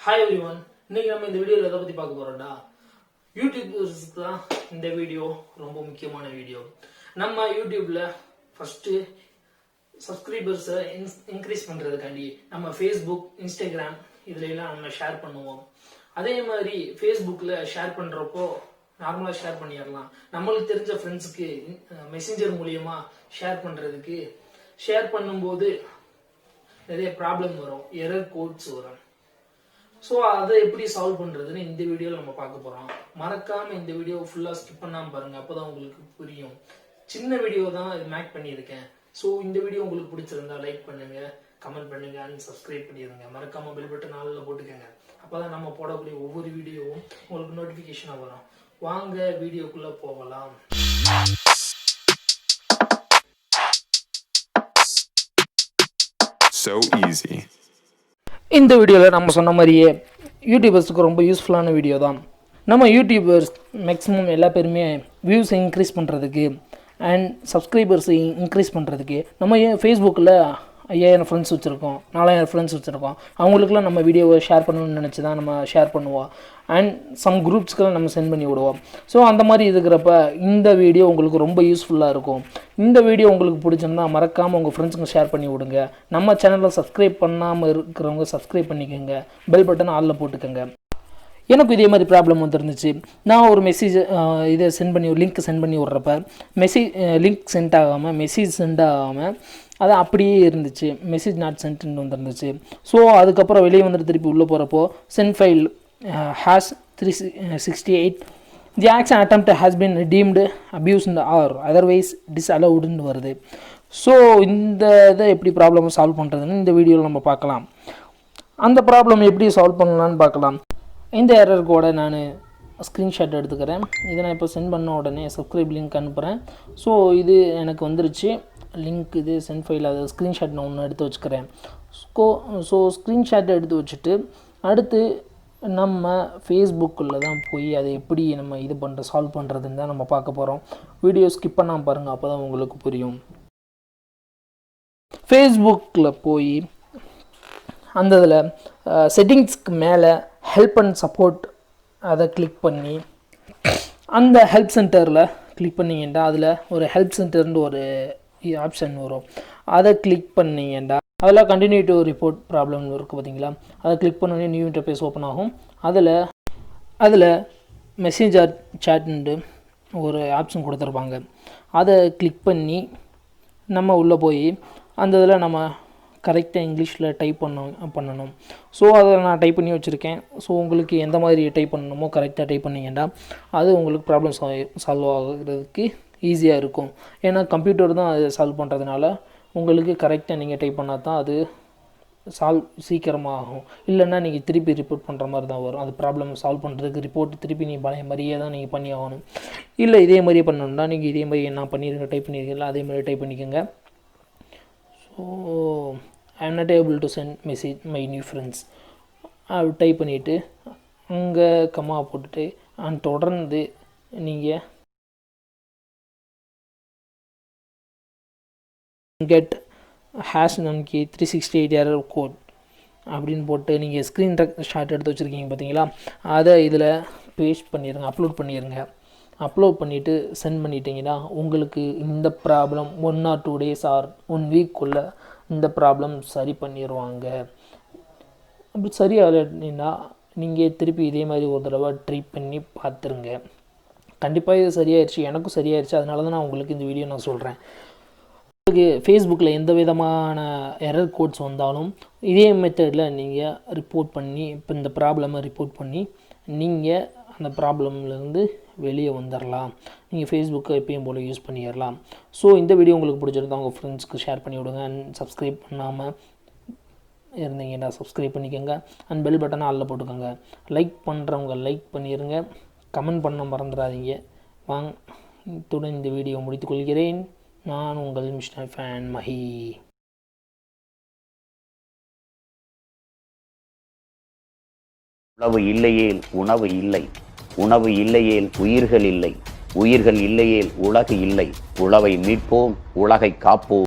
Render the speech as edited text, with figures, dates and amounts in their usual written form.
Hi everyone, இன்னைக்கு நம்ம இந்த வீடியோல எதை பத்தி பார்க்க போறோம்னா யூடியூபர்ஸ்க்கு தான் இந்த வீடியோ ரொம்ப முக்கியமான வீடியோ. நம்ம யூடியூப்ல ஃபர்ஸ்ட் சப்ஸ்கிரைபர்ஸ் இன்க்ரீஸ் பண்றதுக்காண்டி நம்ம ஃபேஸ்புக், இன்ஸ்டாகிராம் இதுல எல்லாம் நம்ம ஷேர் பண்ணுவோம். அதே மாதிரி ஃபேஸ்புக்ல ஷேர் பண்றப்போ நார்மலா ஷேர் பண்ணிடலாம். நம்மளுக்கு தெரிஞ்ச ஃப்ரெண்ட்ஸுக்கு மெசேஞ்சர் மூலியமா ஷேர் பண்ணும்போது நிறைய ப்ராப்ளம் வரும், எரர் கோட்ஸ் வரும். ஸோ அதை எப்படி சால்வ் பண்றதுன்னு இந்த வீடியோவில் நம்ம பார்க்க போறோம். மறக்காம இந்த வீடியோ ஃபுல்லா ஸ்கிப் பண்ணாம பாருங்க, அப்போதான் உங்களுக்கு புரியும். சின்ன வீடியோ தான் இது மேக் பண்ணியிருக்கேன். ஸோ இந்த வீடியோ உங்களுக்கு பிடிச்சிருந்தா லைக் பண்ணுங்க, கமெண்ட் பண்ணுங்க, அண்ட் சப்ஸ்கிரைப் பண்ணிடுங்க. மறக்காம பெல் பட்டன் ஆல்ல போட்டுக்கோங்க. அப்போதான் நம்ம போடக்கூடிய ஒவ்வொரு வீடியோவும் உங்களுக்கு நோட்டிபிகேஷனா வரும். வாங்க வீடியோக்குள்ள போகலாம். So easy. இந்த வீடியோவில் நம்ம சொன்ன மாதிரியே யூடியூபர்ஸுக்கு ரொம்ப யூஸ்ஃபுல்லான வீடியோ தான். நம்ம யூடியூபர்ஸ் மேக்ஸிமம் எல்லா பேருமே வியூஸை இன்க்ரீஸ் பண்ணுறதுக்கு அண்ட் சப்ஸ்கிரைபர்ஸை இன்க்ரீஸ் பண்ணுறதுக்கு நம்ம ஃபேஸ்புக்கில் 5000 ஃப்ரெண்ட்ஸ் வச்சுருக்கோம், 4000 ஃப்ரெண்ட்ஸ் வச்சுருக்கோம். அவங்களுக்குலாம் நம்ம வீடியோவை ஷேர் பண்ணணும்னு நினச்சி தான் நம்ம ஷேர் பண்ணுவோம். அண்ட் சம் குரூப்ஸ்க்கெலாம் நம்ம சென்ட் பண்ணி விடுவோம். ஸோ அந்த மாதிரி இருக்கிறப்ப இந்த வீடியோ உங்களுக்கு ரொம்ப யூஸ்ஃபுல்லாக இருக்கும். இந்த வீடியோ உங்களுக்கு பிடிச்சிருந்தா மறக்காமல் உங்கள் ஃப்ரெண்ட்ஸுங்க ஷேர் பண்ணி விடுங்க. நம்ம சேனலில் சப்ஸ்கிரைப் பண்ணாமல் இருக்கிறவங்க சப்ஸ்கிரைப் பண்ணிக்கோங்க, பெல் பட்டன் ஆலில் போட்டுக்கோங்க. எனக்கு இதே மாதிரி ப்ராப்ளம் வந்துருந்துச்சு. நான் ஒரு மெசேஜ் லிங்க் சென்ட் பண்ணி விட்றப்ப லிங்க் சென்ட் ஆகாமல் மெசேஜ் சென்ட் ஆகாமல் அது அப்படியே இருந்துச்சு. மெசேஜ் நாட் சென்ட்னு வந்துருந்துச்சு. ஸோ அதுக்கப்புறம் வெளியே வந்துட்டு திருப்பி உள்ளே போகிறப்போ sent file hash 368 the action attempt has been deemed abused or otherwise டிஸ்அலவுடுன்னு வருது. ஸோ இந்த இதை எப்படி ப்ராப்ளம் சால்வ் பண்ணுறதுன்னு இந்த வீடியோவில் நம்ம பார்க்கலாம். அந்த ப்ராப்ளம் எப்படி சால்வ் பண்ணலான்னு பார்க்கலாம். இந்த எரர் கோடை நான் ஸ்க்ரீன்ஷாட் எடுத்துக்கிறேன். இதை நான் இப்போ சென்ட் பண்ண உடனே சப்ஸ்கிரைப் லிங்க் அனுப்புகிறேன். ஸோ இது எனக்கு வந்துருச்சு லிங்க். இது சென்ட் ஃபைல், அது ஸ்க்ரீன்ஷாட் நான் ஒன்று எடுத்து வச்சுக்கிறேன். ஸோ ஸ்க்ரீன்ஷாட் எடுத்து வச்சுட்டு அடுத்து நம்ம ஃபேஸ்புக்கில் தான் போய் அதை எப்படி நம்ம சால்வ் பண்ணுறதுன்னு தான் நம்ம பார்க்க போகிறோம். வீடியோ ஸ்கிப் பண்ணாமல் பாருங்கள், அப்போ தான் உங்களுக்கு புரியும். ஃபேஸ்புக்கில் போய் அந்த இதில் செட்டிங்ஸ்க்கு மேலே ஹெல்ப் அண்ட் சப்போர்ட் அதை கிளிக் பண்ணி அந்த ஹெல்ப் சென்டரில் கிளிக் பண்ணிங்கன்னா அதில் ஒரு ஹெல்ப் சென்டர்னு ஒரு ஆப்ஷன் வரும். அதை கிளிக் பண்ணிங்கன்னா அதில் கண்டினியூ டு ரிப்போர்ட் ப்ராப்ளம்னு இருக்குது பார்த்தீங்களா, அதை கிளிக் பண்ணோடனே நியூ இன்டர்ஃபேஸ் ஓப்பன் ஆகும். அதில் மெசேஜர் சேட்னு ஒரு ஆப்ஷன் கொடுத்துருப்பாங்க. அதை கிளிக் பண்ணி நம்ம உள்ளே போய் அந்த இதில் நம்ம கரெக்டாக இங்கிலீஷில் டைப் பண்ணணும். ஸோ அதை நான் டைப் பண்ணி வச்சுருக்கேன். ஸோ உங்களுக்கு எந்த மாதிரி டைப் பண்ணணுமோ கரெக்டாக டைப் பண்ணிங்கன்னா அது உங்களுக்கு ப்ராப்ளம் சால்வ் ஆகிறதுக்கு ஈஸியாக இருக்கும். ஏன்னா கம்ப்யூட்டர் தான் அதை சால்வ் பண்ணுறதுனால உங்களுக்கு கரெக்டாக நீங்கள் டைப் பண்ணால் தான் அது சீக்கிரமாக ஆகும். இல்லைன்னா நீங்கள் திருப்பி ரிப்போர்ட் பண்ணுற மாதிரி தான் வரும். அது ப்ராப்ளம் சால்வ் பண்ணுறதுக்கு ரிப்போர்ட் திருப்பி நீங்கள் பழைய மாதிரியே தான் நீங்கள் பண்ணி ஆகணும். இல்லை இதே மாதிரியே பண்ணணுன்னா நீங்கள் இதே மாதிரி என்ன பண்ணியிருக்கேன் டைப் பண்ணியிருக்கீங்களா அதே மாதிரி டைப் பண்ணிக்கோங்க. So I am not able to send message my new friends அது டைப் பண்ணிவிட்டு அங்கே கம்மா போட்டுட்டு தொடர்ந்து நீங்கள் கெட் ஹேஷ் நமக்கு 368 எரர் கோட் அப்படின்னு போட்டு நீங்கள் ஸ்க்ரீன் ஷாட் எடுத்து வச்சுருக்கீங்க பார்த்தீங்களா, அதை இதில் பேஸ்ட் பண்ணிடுங்க, அப்லோட் பண்ணிடுங்க. அப்லோட் பண்ணிவிட்டு சென்ட் பண்ணிட்டீங்கன்னா உங்களுக்கு இந்த ப்ராப்ளம் 1 or 2 days ஆர் 1 weekக்குள்ளே இந்த ப்ராப்ளம் சரி பண்ணிடுவாங்க. அப்படி சரியாகலைன்னா நீங்கள் திருப்பி இதே மாதிரி ஒரு தடவை ட்ரை பண்ணி பார்த்துருங்க. கண்டிப்பாக இது சரியாயிடுச்சு, எனக்கும் சரியாயிடுச்சு. அதனால தான் நான் உங்களுக்கு இந்த வீடியோ நான் சொல்கிறேன். உங்களுக்கு ஃபேஸ்புக்கில் எந்த விதமான எரர் கோட்ஸ் வந்தாலும் இதே மெத்தடில் நீங்கள் ரிப்போர்ட் பண்ணி இப்போ இந்த ப்ராப்ளமை ரிப்போர்ட் பண்ணி நீங்கள் அந்த ப்ராப்ளம்லேருந்து வெளியே வந்துடலாம். நீங்கள் ஃபேஸ்புக்கை எப்பயும் போல் யூஸ் பண்ணிடலாம். ஸோ இந்த வீடியோ உங்களுக்கு பிடிச்சிருந்தா உங்கள் ஃப்ரெண்ட்ஸ்க்கு ஷேர் பண்ணி விடுங்க. அண்ட் சப்ஸ்கிரைப் பண்ணாமல் இருந்தீங்கன்னா சப்ஸ்கிரைப் பண்ணிக்கோங்க. அண்ட் பெல் பட்டனை ஆளில் போட்டுக்கோங்க. லைக் பண்ணுறவங்க லைக் பண்ணிடுங்க, கமெண்ட் பண்ண மறந்துடாதீங்க. வாங்க இத்துடன் இந்த வீடியோ முடித்துக்கொள்கிறேன். நான் உங்கள் மிஸ்டர் ஃபேன் மஹி. உணவு இல்லையேல் உணவு இல்லை, உணவு இல்லையேல் உயிர்கள் இல்லை, உயிர்கள் இல்லையேல் உலகு இல்லை. உழவை மீட்போம், உலகை காப்போம்.